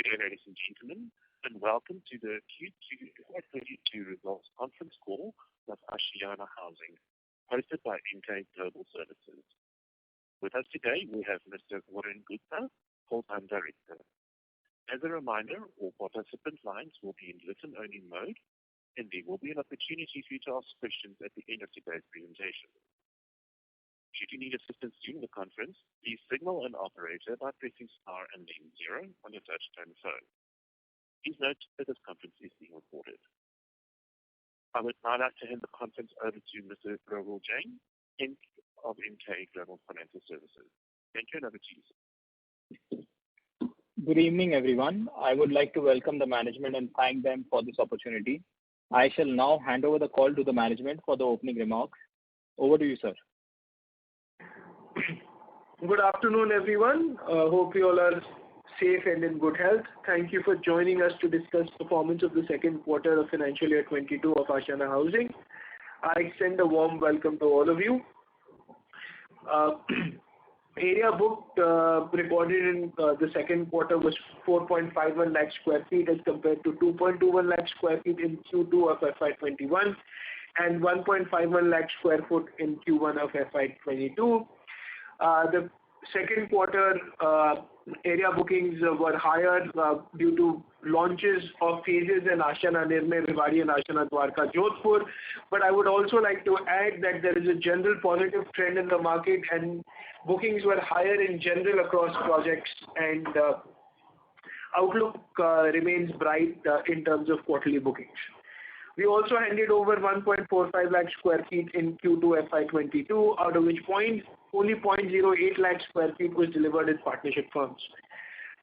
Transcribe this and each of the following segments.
Good day, ladies and gentlemen, and welcome to the Q2 FY22 results conference call of Ashiana Housing, hosted by Emkay Global Services. With us today, we have Mr. Varun Gupta, Full-Time Director. As a reminder, all participant lines will be in listen-only mode, and there will be an opportunity for you to ask questions at the end of today's presentation. Should you need assistance during the conference, please signal an operator by pressing star and then 0 on your touch-tone phone. Please note that this conference is being recorded. I would now like to hand the conference over to Mr. Rahul Jain of Emkay Global Financial Services. Thank you, and over to you, sir. Good evening, everyone. I would like to welcome the management and thank them for this opportunity. I shall now hand over the call to the management for the opening remarks. Over to you, sir. Good afternoon, everyone. Hope you all are safe and in good health. Thank you for joining us to discuss performance of the second quarter of financial year 22 of Ashiana Housing. I extend a warm welcome to all of you. Area booked recorded in the second quarter was 4.51 lakh square feet as compared to 2.21 lakh square feet in Q2 of FY21 and 1.51 lakh square foot in Q1 of FY22. The second quarter area bookings were higher due to launches of phases in Ashiana Nirmay, Rewari and Ashiana Dwarka, Jodhpur. But I would also like to add that there is a general positive trend in the market and bookings were higher in general across projects and outlook remains bright in terms of quarterly bookings. We also handed over 1.45 lakh square feet in Q2 FY22, out of which only 0.08 lakh square feet was delivered in partnership firms.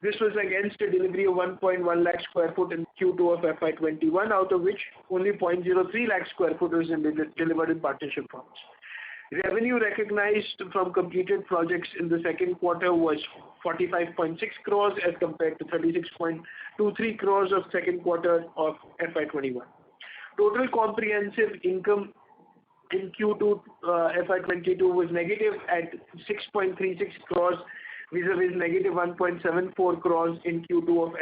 This was against a delivery of 1.1 lakh square foot in Q2 of FY21, out of which only 0.03 lakh square foot was delivered in partnership firms. Revenue recognized from completed projects in the second quarter was 45.6 crores as compared to 36.23 crores of second quarter of FY21. Total comprehensive income in Q2 FY22 was negative at 6.36 crores vis-a-vis negative 1.74 crores in Q2 of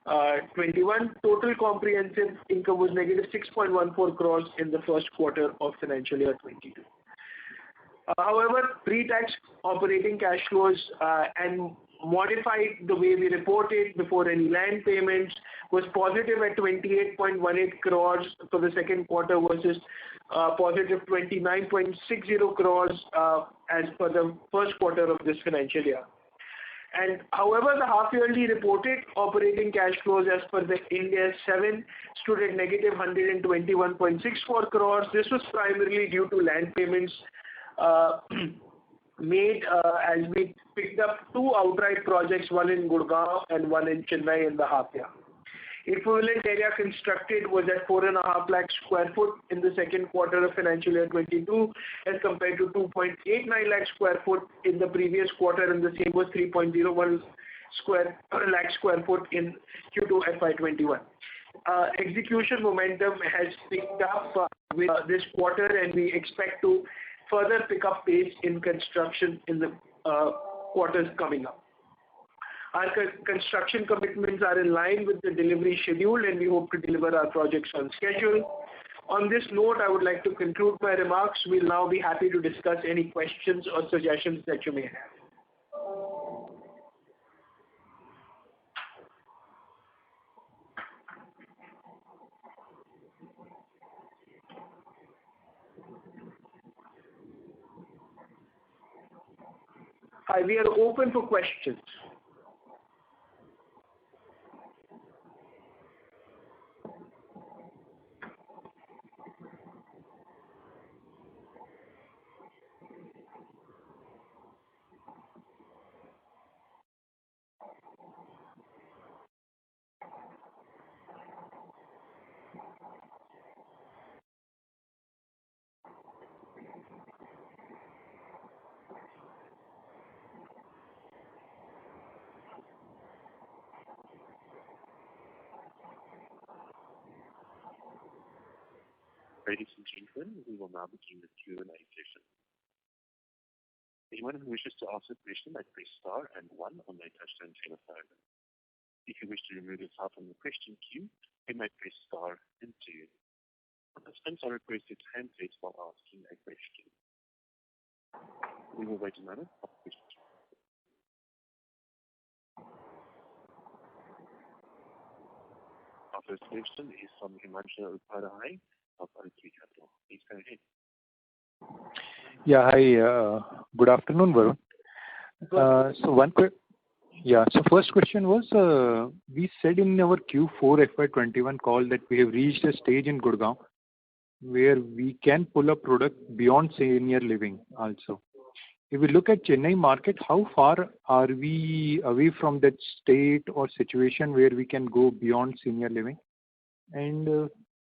FY21. Total comprehensive income was negative 6.14 crores in the first quarter of financial year 22. However, pre-tax operating cash flows and modified the way we reported before any land payments was positive at 28.18 crores for the second quarter versus positive 29.60 crores as per the first quarter of this financial year. And however, the half-yearly reported operating cash flows as per the Ind AS 7 stood at negative 121.64 crores. This was primarily due to land payments made as we picked up two outright projects, one in Gurgaon and one in Chennai in the half year. Equivalent area constructed was at 4.5 lakh square foot in the second quarter of financial year 22 as compared to 2.89 lakh square foot in the previous quarter, and the same was 3.01 lakh square foot in Q2 FY21. Execution momentum has picked up with this quarter, and we expect to further pick up pace in construction in the quarters coming up. Our construction commitments are in line with the delivery schedule, and we hope to deliver our projects on schedule. On this note, I would like to conclude my remarks. We'll now be happy to discuss any questions or suggestions that you may have. Hi, we are open for questions. Ladies and gentlemen, we will now begin the Q&A session. Anyone who wishes to ask a question may press star and 1 on their touchtone telephone. If to remove yourself from the question queue, you may press star and 2. Participants are requested to handsets while asking a question. We will wait a moment for questions. Our first question is from Himanshu Upadhyay of O3 Capital. Please go ahead. Yeah, hi. Good afternoon, Varun. So first question was, we said in our Q4 FY21 call that we have reached a stage in Gurgaon where we can pull a product beyond senior living also. If we look at Chennai market, how far are we away from that state or situation where we can go beyond senior living? And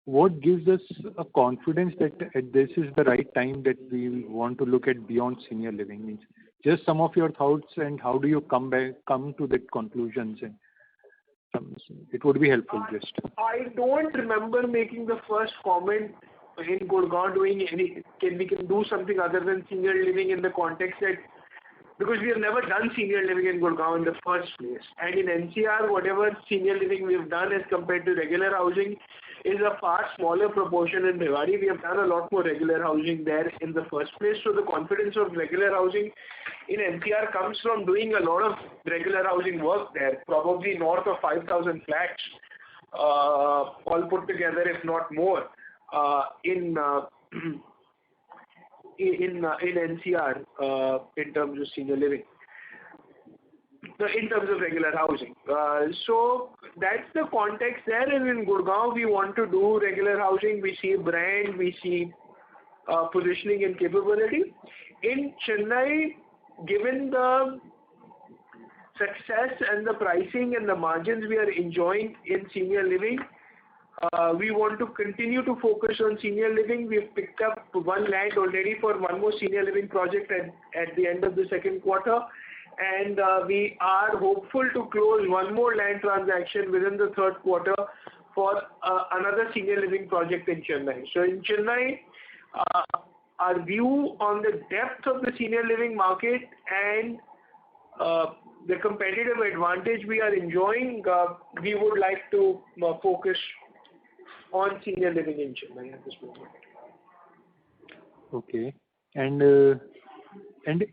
what gives us a confidence that this is the right time that we want to look at beyond senior living? Means just some of your thoughts and how do you come to that conclusions? And it would be helpful just. I don't remember making the first comment in Gurgaon doing we can do something other than senior living in the context that because we have never done senior living in Gurgaon in the first place. And in NCR, whatever senior living we've done as compared to regular housing is a far smaller proportion in Bhiwadi. We have done a lot more regular housing there in the first place. So the confidence of regular housing in NCR comes from doing a lot of regular housing work there, probably north of 5,000 flats, all put together, if not more, in NCR in terms of senior living, in terms of regular housing. So that's the context there. And in Gurgaon, we want to do regular housing. We see brand, we see positioning and capability. In Chennai, given the success and the pricing and the margins we are enjoying in senior living, we want to continue to focus on senior living. We've picked up one land already for one more senior living project at the end of the second quarter. And we are hopeful to close one more land transaction within the third quarter for another senior living project in Chennai. So in Chennai, our view on the depth of the senior living market and the competitive advantage we are enjoying, we would like to focus on senior living in Chennai at this moment. Okay. And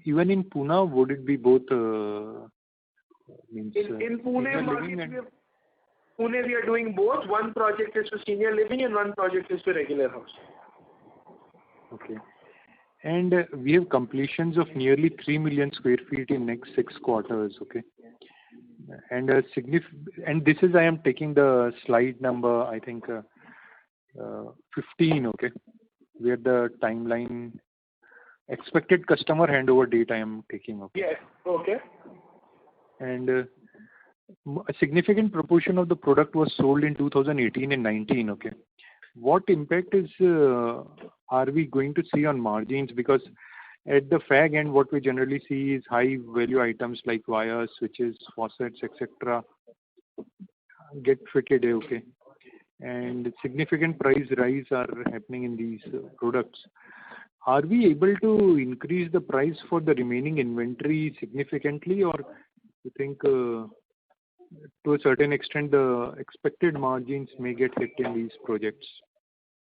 even in Pune, would it be both? In Pune market, Pune we are doing both. One project is for senior living and one project is for regular house. Okay. And we have completions of nearly 3 million square feet in next 6 quarters. Okay. And and this is I am taking the slide number I think 15. Okay, where the timeline. Expected customer handover date I am taking. Okay. Yes. Okay. And a significant proportion of the product was sold in 2018 and 19. Okay. What impact is are we going to see on margins? Because at the fag end, what we generally see is high value items like wires, switches, faucets, etc. get fitted. Okay. And significant price rise are happening in these products. Are we able to increase the price for the remaining inventory significantly, or you think to a certain extent the expected margins may get hit in these projects?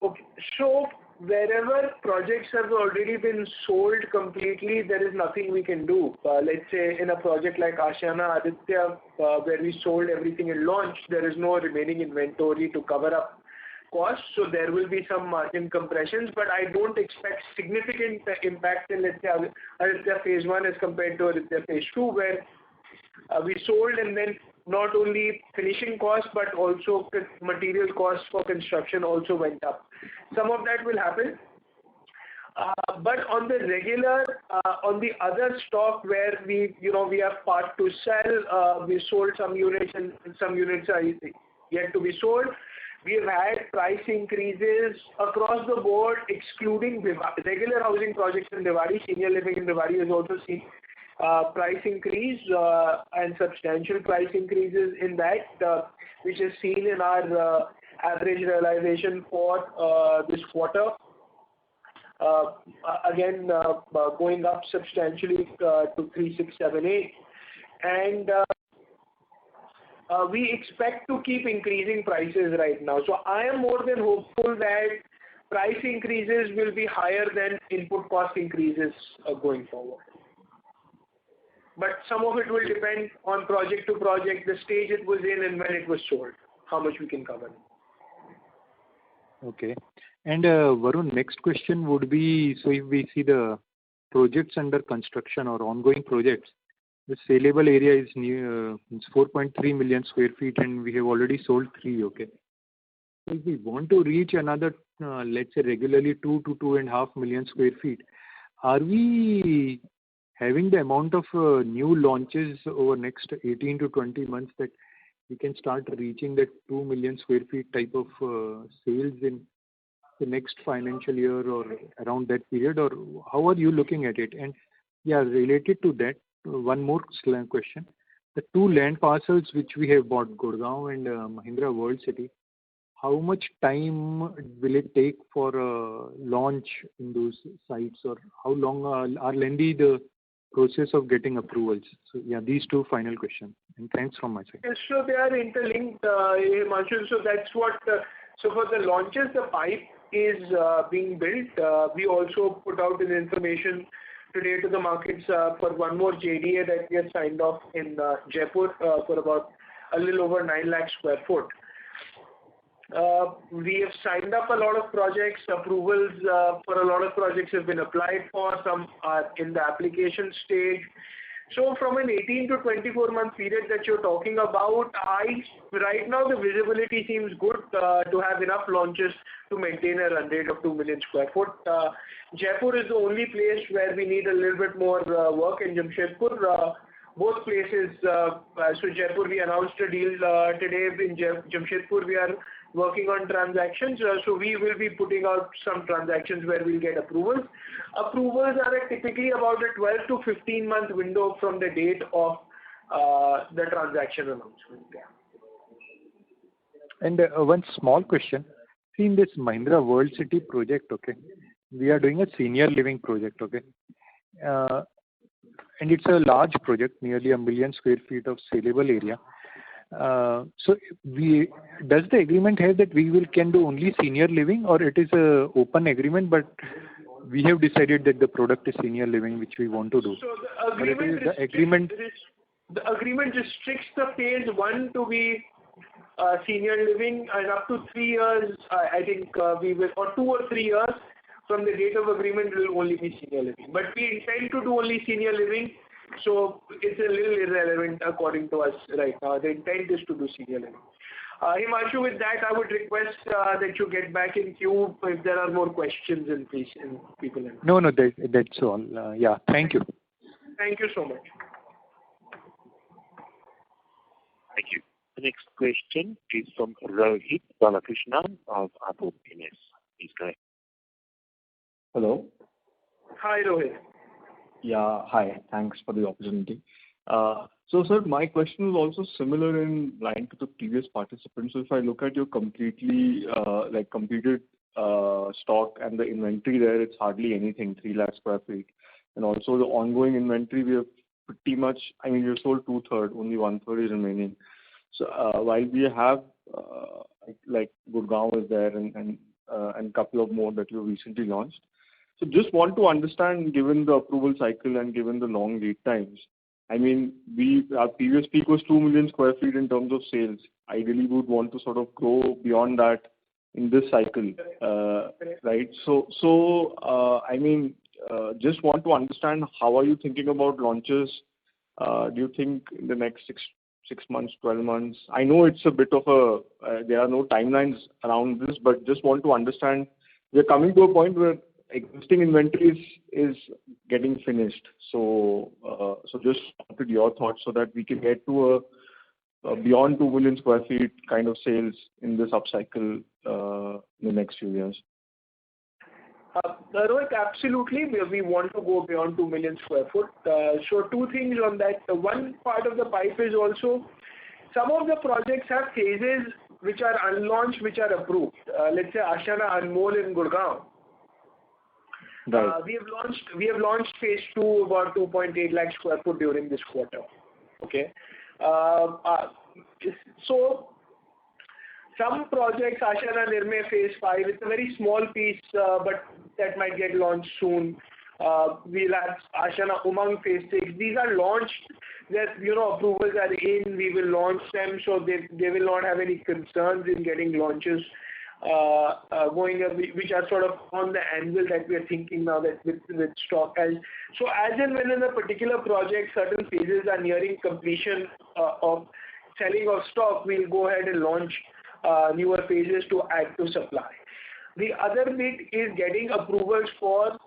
Okay. So wherever projects have already been sold completely, there is nothing we can do. Let's say in a project like Ashiana Aditya, where we sold everything in launch, there is no remaining inventory to cover up costs, so there will be some margin compressions, but I don't expect significant impact in, let's say, Aditya Phase 1 as compared to Aditya Phase 2, where we sold and then not only finishing costs but also material costs for construction also went up. Some of that will happen. But on the regular, on the other stock where we have part to sell, we sold some units and some units are yet to be sold. We have had price increases across the board, excluding regular housing projects in Bhiwadi. Senior living in Bhiwadi has also seen price increase and substantial price increases in that, which is seen in our average realization for this quarter. Again, going up substantially to 3678. And we expect to keep increasing prices right now. So I am more than hopeful that price increases will be higher than input cost increases going forward. But some of it will depend on project to project, the stage it was in and when it was sold, how much we can cover. Okay. And Varun, next question would be, so if we see the projects under construction or ongoing projects, the saleable area is near 4.3 million square feet and we have already sold 3, okay. So if we want to reach another, let's say regularly 2 to 2.5 million square feet, are we having the amount of new launches over next 18 to 20 months that we can start reaching that 2 million square feet type of sales in the next financial year or around that period, or how are you looking at it? And yeah, related to that, one more question. The 2 land parcels which we have bought, Gurgaon and Mahindra World City, how much time will it take for launch in those sites, or how long are lengthy the process of getting approvals? So yeah, these 2 final questions. And thanks from my side. Yes, so they are interlinked, Himanshu. So that's what. So for the launches, the pipe is being built. We also put out an information today to the markets for one more JDA that we have signed off in Jaipur for about a little over 9 lakh square foot. We have signed up a lot of projects. Approvals for a lot of projects have been applied for. Some are in the application stage. So from an 18 to 24 month period that you're talking about, right now the visibility seems good to have enough launches to maintain a run rate of 2 million square foot. Jaipur is the only place where we need a little bit more work, in Jamshedpur. Both places, so Jaipur we announced a deal today. In Jamshedpur we are working on transactions, so we will be putting out some transactions where we'll get approvals. Approvals are typically about a 12 to 15 month window from the date of the transaction announcement. Yeah. And one small question. See, in this Mahindra World City project, okay, we are doing a senior living project, okay, and it's a large project, nearly 1 million square feet of saleable area. So does the agreement have that we can do only senior living, or it is a open agreement, but we have decided that the product is senior living which we want to do? So the agreement restricts the phase 1 to be senior living, and up to 3 years, I think we will, or 2 or 3 years from the date of agreement will only be senior living. But we intend to do only senior living. So it's a little irrelevant according to us right now. The intent is to do senior living. Himanshu, with that, I would request that you get back in queue if there are more questions and people. No, that's all. Yeah, thank you. Thank you so much. Thank you. The next question is from Rohit Balakrishnan of Apple MS. Please go ahead. Hello. Hi, Rohit. Yeah, hi. Thanks for the opportunity. So, sir, my question is also similar in line to the previous participants. So, if I look at your completed stock and the inventory there, it's hardly anything, 3 lakh square feet. And also the ongoing inventory, we have pretty much, I mean, we've sold 2/3, only 1/3 is remaining. So, while we have like Gurgaon is there and couple of more that you recently launched. So just want to understand, given the approval cycle and given the long lead times, I mean, our previous peak was 2 million square feet in terms of sales. Ideally, we would want to sort of grow beyond that in this cycle, right? So I mean, just want to understand, how are you thinking about launches? Do you think in the next 6 months, 12 months? I know it's a bit of there are no timelines around this, but just want to understand. We're coming to a point where existing inventory is getting finished. So just wanted your thoughts so that we can get to a beyond 2 million square feet kind of sales in this upcycle in the next few years. Rohit, absolutely. We want to go beyond 2 million square foot. So 2 things on that. One part of the pipe is also some of the projects have phases which are unlaunched, which are approved. Let's say Ashiana Anmol in Gurgaon. Right. We have launched phase 2 about 2.8 lakh square foot during this quarter. Okay. So some projects, Ashiana Nirmay Phase 5, it's a very small piece, but that might get launched soon. We'll have Ashiana Umang Phase 6. These are launched. That approvals are in. We will launch them, so they will not have any concerns in getting launches going, which are sort of on the anvil that we are thinking now that with stock. So as and when in a particular project, certain phases are nearing completion of selling of stock, we'll go ahead and launch newer phases to add to supply. The other bit is getting approvals for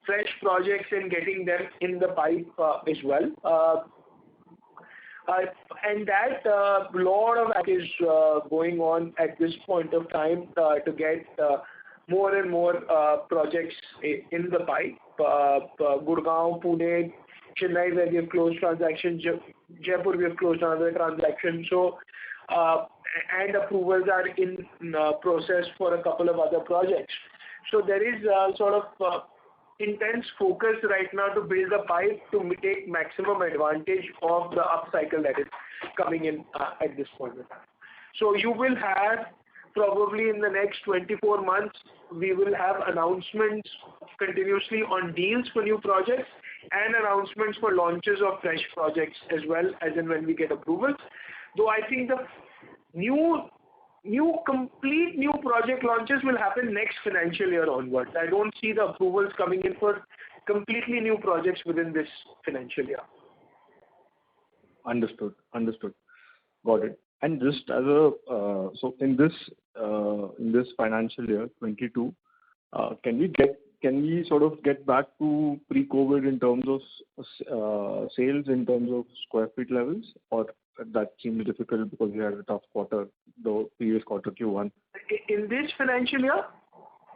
fresh projects and getting them in the pipe as well. And that lot of act is going on at this point of time to get more and more projects in the pipe. Gurgaon, Pune, Chennai, where we have closed transactions, Jaipur, we have closed another transaction. So, and approvals are in process for a couple of other projects. So there is sort of intense focus right now to build a pipe to take maximum advantage of the upcycle that is coming in at this point in time. So you will have probably in the next 24 months, we will have announcements continuously on deals for new projects and announcements for launches of fresh projects as well as and when we get approvals. Though I think the complete new project launches will happen next financial year onwards. I don't see the approvals coming in for completely new projects within this financial year. Understood. Got it. And just as a so in this financial year 22, can we sort of get back to pre-COVID in terms of sales, in terms of square feet levels, or that seems difficult because we had a tough quarter, the previous quarter, Q1? In this financial year?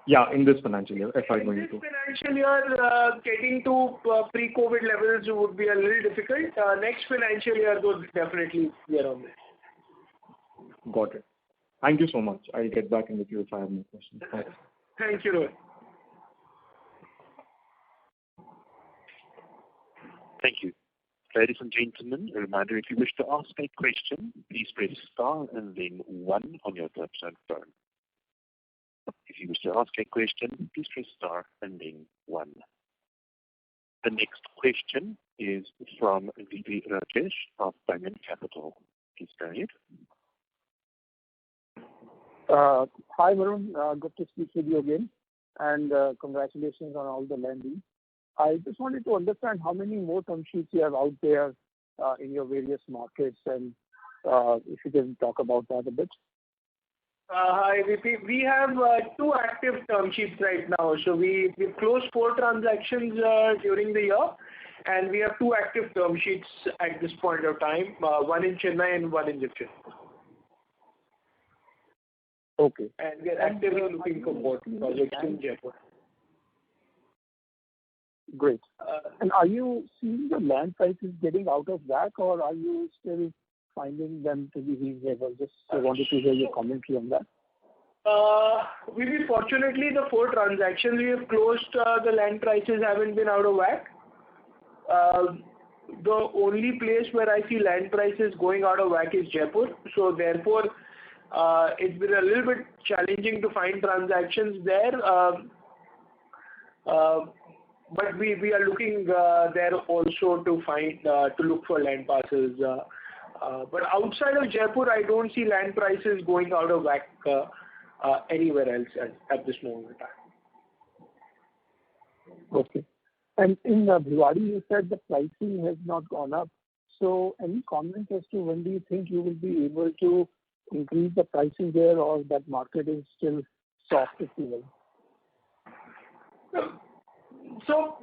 Yeah, in this financial year, FY22. In this financial year, getting to pre-COVID levels would be a little difficult. Next financial year, though, definitely we are on there. Got it. Thank you so much. I'll get back in the queue if I have more questions. Thanks. Thank you, Rohit. Thank you. Ladies and gentlemen, a reminder, if you wish to ask a question, please press star and then 1 on your touchtone phone. If you wish to ask a question, please press star and then 1. The next question is from VP Rajesh of Banyan Capital. Please go ahead. Hi, Varun. Good to speak with you again, and congratulations on all the lending. I just wanted to understand how many more term sheets you have out there in your various markets, and if you can talk about that a bit. Hi, VP. We have 2 active term sheets right now. So we've closed 4 transactions during the year, and we have 2 active term sheets at this point of time, 1 in Chennai and 1 in Jaipur. Okay. And we are actively looking for more projects in Jaipur. Great. And are you seeing the land prices getting out of whack, or are you still finding them to be reasonable? Just wanted to hear your commentary on that. Fortunately, the 4 transactions we have closed, the land prices haven't been out of whack. The only place where I see land prices going out of whack is Jaipur. So therefore, it's been a little bit challenging to find transactions there. But we are looking there also to look for land parcels. But outside of Jaipur, I don't see land prices going out of whack anywhere else at this moment in time. Okay. And in Bhiwadi, you said the pricing has not gone up. So any comment as to when do you think you will be able to increase the pricing there, or that market is still soft, if you will? So,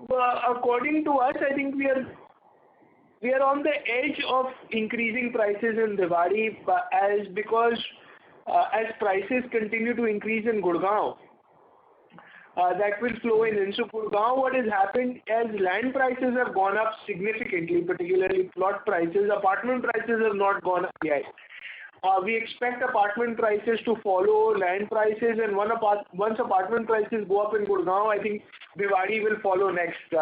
according to us, I think we are on the edge of increasing prices in Bhiwadi because as prices continue to increase in Gurgaon, that will flow in. And so Gurgaon, what has happened as land prices have gone up significantly, particularly plot prices, apartment prices have not gone up yet. We expect apartment prices to follow land prices, and once apartment prices go up in Gurgaon, I think Bhiwadi will follow next,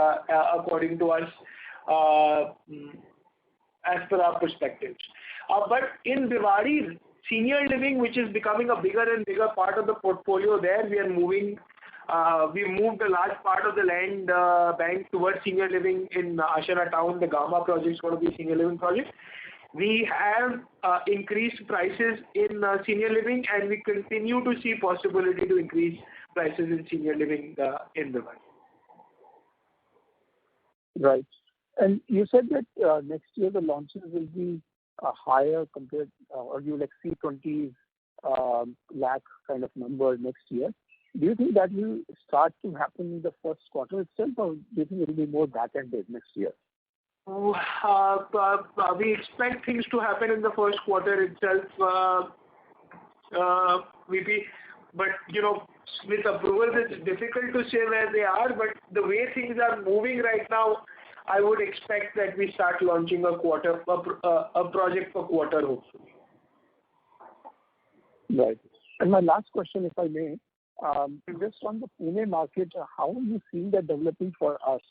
according to us, as per our perspectives. But in Bhiwadi, senior living, which is becoming a bigger and bigger part of the portfolio there, we moved a large part of the land bank towards senior living in Ashiana Town. The Gamma project is going to be a senior living project. We have increased prices in senior living, and we continue to see possibility to increase prices in senior living in Bhiwadi. Right. And you said that next year the launches will be higher compared, or you will exceed 20 lakh kind of number next year. Do you think that will start to happen in the first quarter itself, or do you think it will be more back-ended next year? We expect things to happen in the first quarter itself, VP. But, with approvals, it's difficult to say where they are, but the way things are moving right now, I would expect that we start launching a project per quarter, hopefully. Right. And my last question, if I may, just on the Pune market, how are you seeing that developing for us?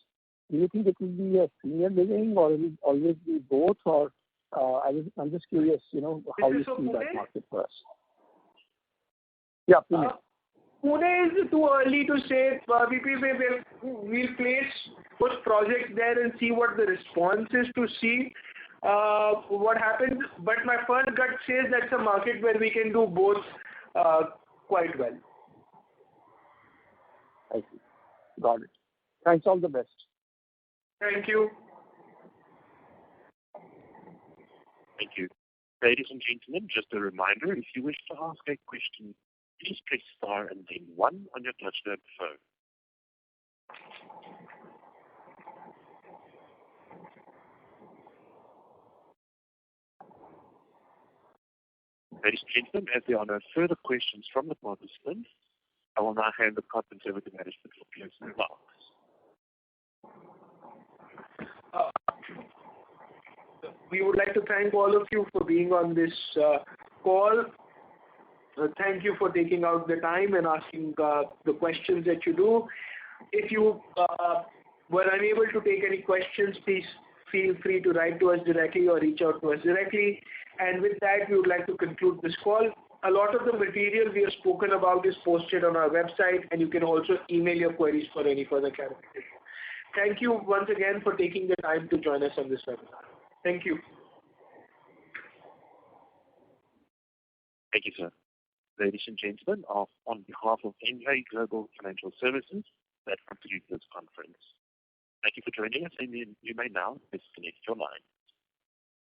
Do you think it will be a senior living, or will it always be both? Or I'm just curious, how you see that market for us. Yeah, Pune. Pune is too early to say. We'll place those projects there and see what the response is to see what happens. But my first gut says that's a market where we can do both quite well. I see. Got it. Thanks. All the best. Thank you. Thank you. Ladies and gentlemen, just a reminder, if you wish to ask a question, please press star and then 1 on your touchtone phone. Ladies and gentlemen, as there are no further questions from the participants, I will now hand the conference over to management for closing remarks. We would like to thank all of you for being on this call. Thank you for taking out the time and asking the questions that you do. If you were unable to take any questions, please feel free to write to us directly or reach out to us directly. And with that, we would like to conclude this call. A lot of the material we have spoken about is posted on our website, and you can also email your queries for any further clarification. Thank you once again for taking the time to join us on this webinar. Thank you. Thank you, sir. Ladies and gentlemen, on behalf of Emkay Global Financial Services, that concludes this conference. Thank you for joining us, and you may now disconnect your line.